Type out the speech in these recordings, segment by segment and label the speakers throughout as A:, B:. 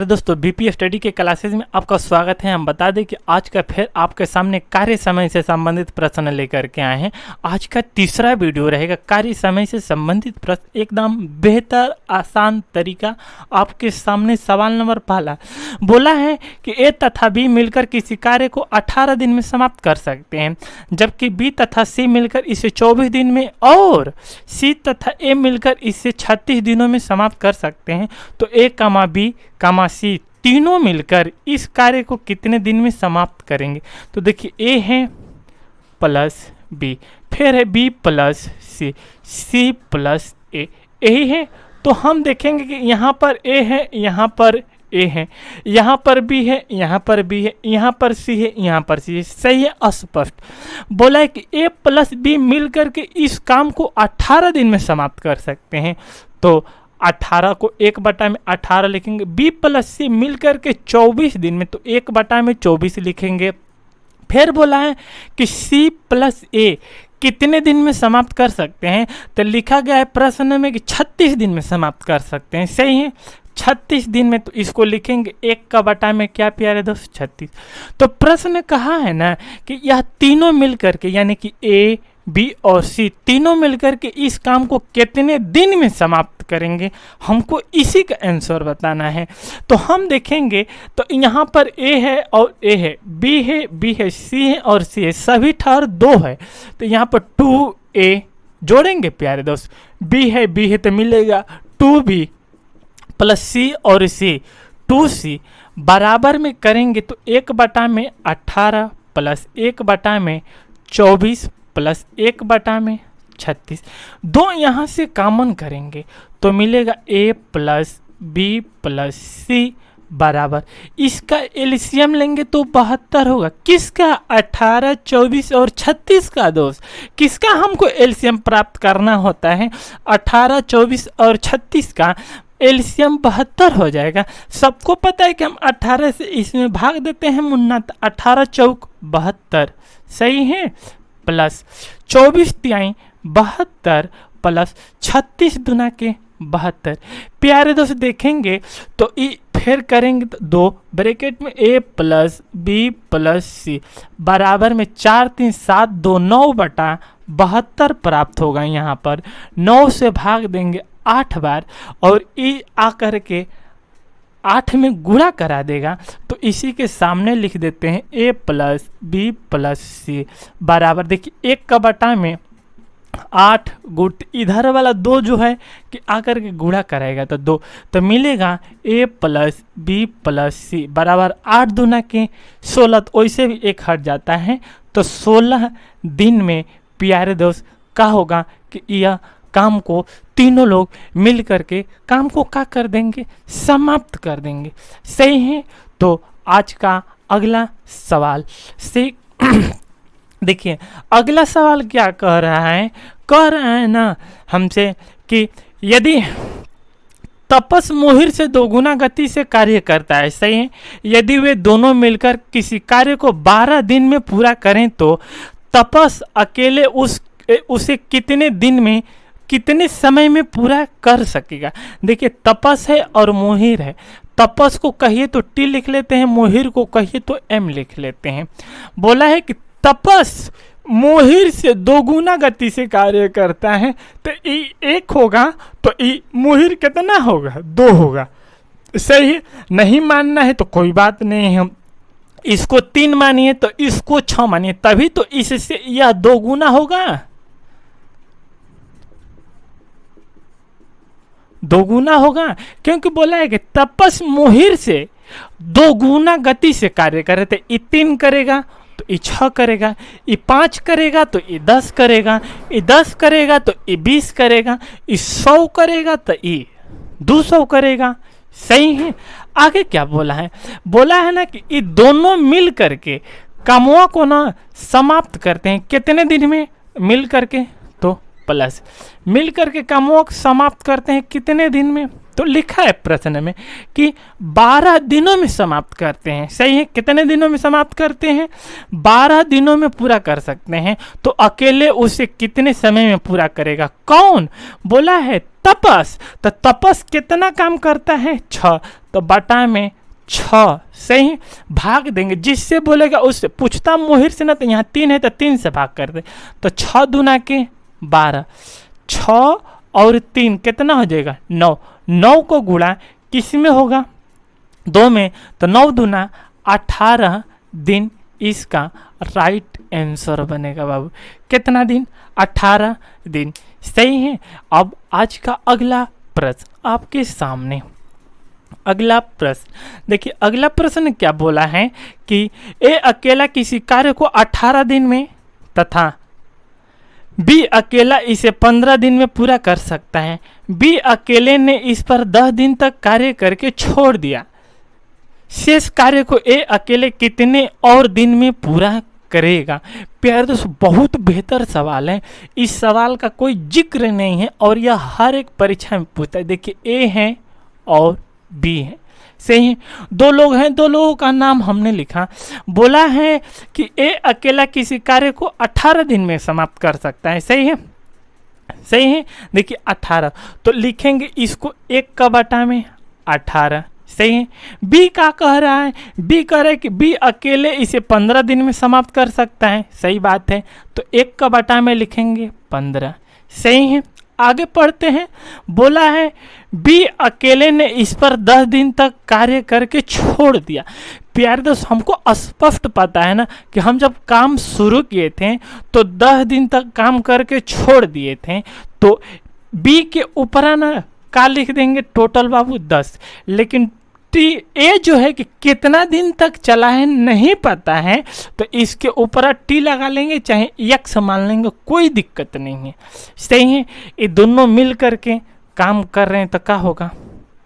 A: दोस्तों BP study के classes में आपका स्वागत है। हम बता दें कि आज का फिर आपके सामने कार्य समय से संबंधित प्रश्न लेकर के आए हैं। आज का तीसरा वीडियो रहेगा कार्य समय से संबंधित प्रश्न, एकदम बेहतर आसान तरीका। आपके सामने सवाल नंबर पहला बोला है कि ए तथा बी मिलकर किसी कार्य को 18 दिन में समाप्त कर सकते हैं, जबकि बी तथा सी मिलकर इसे 24 दिन में और सी तथा ए मिलकर इसे 36 दिनों में समाप्त कर सकते हैं। तो ए कामा बी कामा सी तीनों मिलकर इस कार्य को कितने दिन में समाप्त करेंगे? तो देखिए ए है प्लस बी, फिर है बी प्लस सी, सी प्लस ए, यही है। तो हम देखेंगे कि यहाँ पर ए है, यहाँ पर ए है, यहाँ पर बी है, यहाँ पर बी है, यहाँ पर सी है, यहाँ पर सी है। सही है, अस्पष्ट बोला है कि ए प्लस बी मिलकर के इस काम को 18 दिन में समाप्त कर सकते हैं। तो 18 को 1/18 लिखेंगे। बी प्लस सी मिलकर के 24 दिन में, तो 1/24 लिखेंगे। फिर बोला है कि सी प्लस ए कितने दिन में समाप्त कर सकते हैं? तो लिखा गया है प्रश्न में कि 36 दिन में समाप्त कर सकते हैं। सही है, 36 दिन में। तो इसको लिखेंगे 1 में क्या प्यारे दोस्त 36। तो प्रश्न कहा है ना कि यह तीनों मिलकर के यानी कि ए बी और सी तीनों मिलकर के इस काम को कितने दिन में समाप्त करेंगे, हमको इसी का आंसर बताना है। तो हम देखेंगे तो यहाँ पर ए है और ए है, बी है, बी है, सी है और सी है, सभी ठहर 2 है। तो यहाँ पर 2a जोड़ेंगे प्यारे दोस्त, बी है, बी है तो मिलेगा 2b प्लस सी और सी 2c बराबर में करेंगे तो 1/18 प्लस 1/24 प्लस 1/36, 2 यहाँ से कॉमन करेंगे तो मिलेगा a प्लस बी प्लस सी बराबर, इसका एलसीएम लेंगे तो 72 होगा। किसका? 18, 24 और 36 का दोस्त। किसका हमको एलसीएम प्राप्त करना होता है? 18, 24 और 36 का एलसीएम 72 हो जाएगा। सबको पता है कि हम 18 से इसमें भाग देते हैं मुन्ना, तो 18 चौक 72 सही है, प्लस 24 तिहाई 72 प्लस 36 दुना के 72। प्यारे दोस्त देखेंगे तो फिर करेंगे तो 2 ब्रैकेट में a प्लस बी प्लस सी बराबर में 4 3 7 2 9/72 प्राप्त होगा। यहाँ पर 9 से भाग देंगे 8 बार और ई आकर के 8 में गुणा करा देगा। तो इसी के सामने लिख देते हैं a प्लस बी प्लस सी बराबर, देखिए 1 में 8 गुट इधर वाला 2 जो है कि आकर के गुणा कराएगा तो 2, तो मिलेगा a प्लस बी प्लस सी बराबर 8 दूना के 16, तो वैसे भी 1 हट जाता है। तो 16 दिन में प्यारे दोस्त का होगा कि यह काम को तीनों लोग मिल करके काम को क्या कर देंगे? समाप्त कर देंगे। सही है। तो आज का अगला सवाल से देखिए, अगला सवाल क्या कह रहा है? कह रहा है ना हमसे कि यदि तपस मोहिर से 2 गुना गति से कार्य करता है, सही है, यदि वे दोनों मिलकर किसी कार्य को 12 दिन में पूरा करें तो तपस अकेले उसे कितने दिन में कितने समय में पूरा कर सकेगा? देखिए तपस है और मोहिर है। तपस को कहिए तो टी लिख लेते हैं, मोहिर को कहिए तो एम लिख लेते हैं। बोला है कि तपस मोहिर से 2 गुना गति से कार्य करता है, तो ई 1 होगा तो ई मोहिर कितना होगा? 2 होगा। सही है, नहीं मानना है तो कोई बात नहीं, हम इसको 3 मानिए तो इसको 6 मानिए, तभी तो इससे यह 2 गुना होगा, 2 गुना होगा। क्योंकि बोला है कि तपस मोहिर से 2 गुना गति से कार्य करे, तो ई 3 करेगा तो ई 6 करेगा, ई 5 करेगा तो ई 10 करेगा, ई 10 करेगा तो ई 20 करेगा, ई 100 करेगा तो ई 200 करेगा। सही है। आगे क्या बोला है? बोला है ना कि ये दोनों मिल करके कामों को ना समाप्त करते हैं कितने दिन में मिल करके? तो प्लस मिलकर के कामों को समाप्त करते हैं कितने दिन में? तो लिखा है प्रश्न में कि 12 दिनों में समाप्त करते हैं। सही है, कितने दिनों में समाप्त करते हैं? 12 दिनों में पूरा कर सकते हैं। तो अकेले उसे कितने समय में पूरा करेगा? कौन बोला है? तपस। तो तपस कितना काम करता है? 6। तो बटा में 6। सही, भाग देंगे, जिससे बोलेगा उससे। पूछता मोहिर से ना, तो यहाँ 3 है तो 3 से भाग कर दे। तो 6 दूना के 12, 6 और 3 कितना हो जाएगा? 9। 9 को गुणा किस में होगा? 2 में। तो 9 दूना 18 दिन इसका राइट आंसर बनेगा बाबू। कितना दिन? 18 दिन। सही है। अब आज का अगला प्रश्न आपके सामने। अगला प्रश्न देखिए, अगला प्रश्न क्या बोला है कि ए अकेला किसी कार्य को 18 दिन में तथा बी अकेला इसे 15 दिन में पूरा कर सकता है। बी अकेले ने इस पर 10 दिन तक कार्य करके छोड़ दिया। शेष कार्य को ए अकेले कितने और दिन में पूरा करेगा? प्यारे दोस्तों, बहुत बेहतर सवाल है। इस सवाल का कोई जिक्र नहीं है और यह हर एक परीक्षा में पूछता है। देखिए, ए है और बी है। सही है, 2 लोग हैं, 2 लोगों का नाम हमने लिखा। बोला है कि ए अकेला किसी कार्य को 18 दिन में समाप्त कर सकता है। सही है, सही है। देखिए 18, तो लिखेंगे इसको 1 का बटा में 18। सही है। बी का कह रहा है? बी कह रहा है कि बी अकेले इसे 15 दिन में समाप्त कर सकता है। सही बात है, तो 1 का बटा में लिखेंगे 15। सही है, आगे पढ़ते हैं। बोला है बी अकेले ने इस पर 10 दिन तक कार्य करके छोड़ दिया। प्यारे दोस्त, हमको स्पष्ट पता है ना कि हम जब काम शुरू किए थे तो 10 दिन तक काम करके छोड़ दिए थे। तो बी के ऊपर ना का लिख देंगे टोटल बाबू 10। लेकिन टी ए जो है कि कितना दिन तक चला है नहीं पता है, तो इसके ऊपर टी लगा लेंगे, चाहे यक्स मान लेंगे, कोई दिक्कत नहीं है। सही है, ये दोनों मिल करके काम कर रहे हैं तो क्या होगा?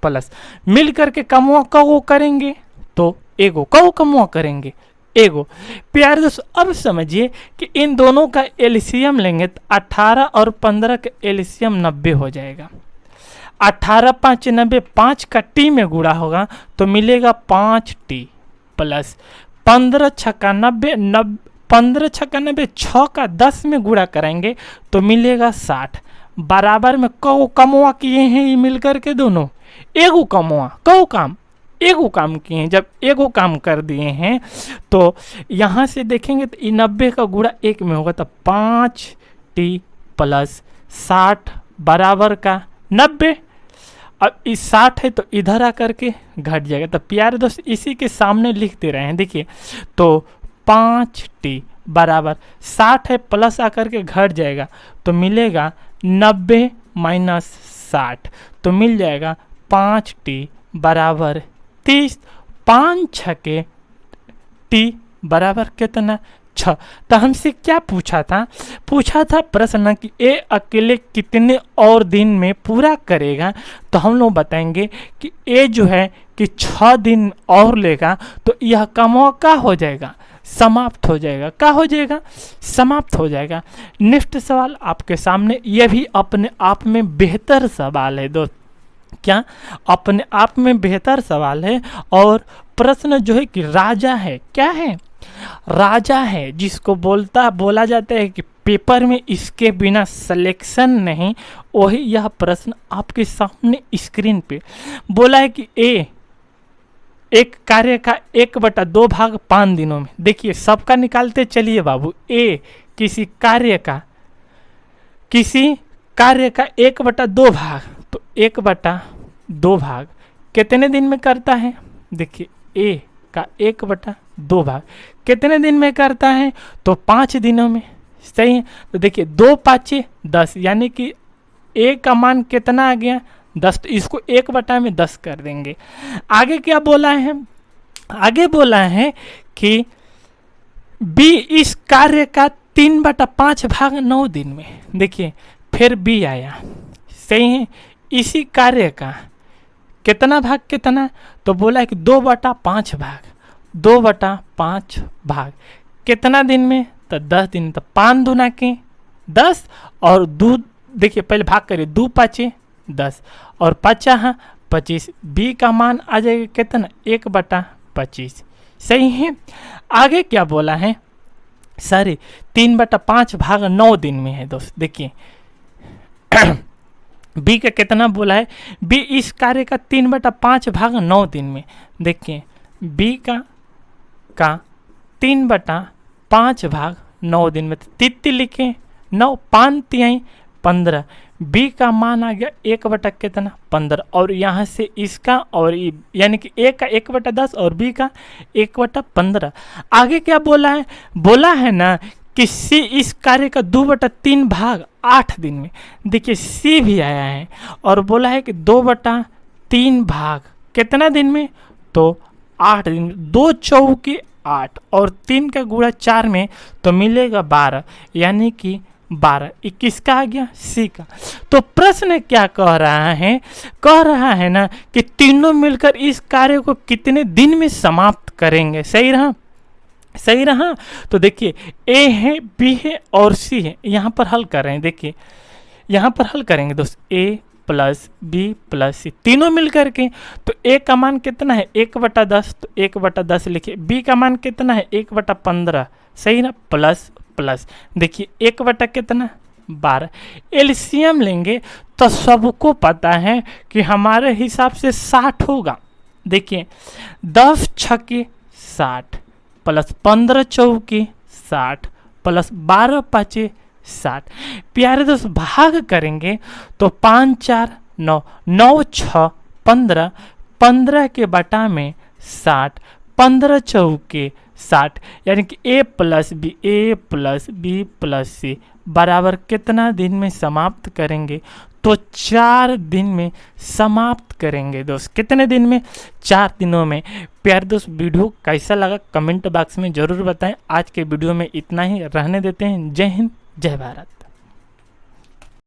A: प्लस। मिल करके कमुआ कहो करेंगे तो एगो कहो कमुआ करेंगे एगो। प्यारे दोस्तों, अब समझिए कि इन दोनों का एलसीएम लेंगे तो 18 और 15 का एलसीएम 90 हो जाएगा। 18 5 90, 5 का टी में गुणा होगा तो मिलेगा 5t प्लस 15 छक्का 90, 15 छक्का 90, 6 का 10 में गुणा कराएंगे तो मिलेगा 60। बराबर में कौ कमुआ किए हैं ये मिलकर के दोनों। एगो कमुआ कौ काम, एगो काम किए हैं। जब एगो काम कर दिए हैं तो यहाँ से देखेंगे तो 90 का गुणा 1 में होगा तो 5t प्लस 60 बराबर का 90। अब इस 60 है तो इधर आकर के घट जाएगा। तो प्यारे दोस्त, इसी के सामने लिख दे रहे हैं। देखिए, तो 5t बराबर 60 है प्लस आकर के घट जाएगा तो मिलेगा 90 माइनस 60, तो मिल जाएगा 5t बराबर 30। 5 छके t बराबर कितना? 6। तो हमसे क्या पूछा था? पूछा था प्रश्न कि ए अकेले कितने और दिन में पूरा करेगा। तो हम लोग बताएंगे कि ए जो है कि 6 दिन और लेगा तो यह कमवा का हो जाएगा? समाप्त हो जाएगा। क्या हो जाएगा? समाप्त हो जाएगा। नेक्स्ट सवाल आपके सामने, यह भी अपने आप में बेहतर सवाल है दोस्त। क्या? अपने आप में बेहतर सवाल है। और प्रश्न जो है कि राजा है, क्या है? राजा है, जिसको बोला जाता है कि पेपर में इसके बिना सिलेक्शन नहीं। वही यह प्रश्न आपके सामने स्क्रीन पे बोला है कि ए एक कार्य का 1/2 भाग 5 दिनों में। देखिए, सबका निकालते चलिए बाबू। ए किसी कार्य का 1/2 भाग, तो 1/2 भाग कितने दिन में करता है? देखिए, ए का 1/2 भाग कितने दिन में करता है? तो 5 दिनों में। सही है, तो देखिए 2 5 10, यानी कि ए का मान कितना आ गया? 10। तो इसको 1/10 कर देंगे। आगे क्या बोला है? आगे बोला है कि बी इस कार्य का 3/5 भाग 9 दिन में। देखिए, फिर बी आया। सही है, इसी कार्य का कितना भाग कितना? तो बोला है कि 2/5 भाग, 2/5 भाग कितना दिन में? तो 10 दिन। तो 5 दूना के 10 और देखिए पहले भाग करिए, 2 5 10 और 5 25, बी का मान आ जाएगा कितना 1/25। सही है। आगे क्या बोला है, सॉरी 3/5 भाग 9 दिन में है दोस्त। देखिए बी का कितना बोला है, बी इस कार्य का 3/5 भाग 9 दिन में। देखिए बी का 3/5 भाग 9 दिन में, तित्ती लिखे 9 5 3 15, बी का मान आ गया 1/15 और यहाँ से इसका और यानी कि ए का 1/10 और बी का 1/15। आगे क्या बोला है, बोला है ना कि सी इस कार्य का 2/3 भाग 8 दिन में। देखिए सी भी आया है और बोला है कि 2/3 भाग कितना दिन में, तो 8 दिन में। 2 चौके 8 और 3 का गुणा 4 में तो मिलेगा 12, यानी कि 12। 21 का आ गया सी का। तो प्रश्न क्या कह रहा है, कह रहा है ना कि तीनों मिलकर इस कार्य को कितने दिन में समाप्त करेंगे। सही रहा, सही रहा। तो देखिए ए है, बी है और सी है, यहाँ पर हल कर रहे हैं। देखिए यहाँ पर हल करेंगे दोस्त, ए प्लस बी प्लस सी तीनों मिलकर के। तो ए का मान कितना है 1/10, तो 1/10 लिखिए। बी का मान कितना है 1/15, सही ना, प्लस प्लस। देखिए 1 कितना 12। एलसीएम लेंगे तो सबको पता है कि हमारे हिसाब से 60 होगा। देखिए 10 छक्के 60 प्लस 15 चौके 60 प्लस 12 पाँचे 60। प्यारे दोस्त भाग करेंगे तो 5 4 9, 9 6 15, 15 के बटा में 60, 15 चौके 60, यानी कि ए प्लस बी प्लस सी बराबर कितना दिन में समाप्त करेंगे, तो 4 दिन में समाप्त करेंगे दोस्त। कितने दिन में, 4 दिनों में। प्यारे दोस्त वीडियो कैसा लगा कमेंट बॉक्स में ज़रूर बताएं। आज के वीडियो में इतना ही रहने देते हैं। जय हिंद, जय भारत।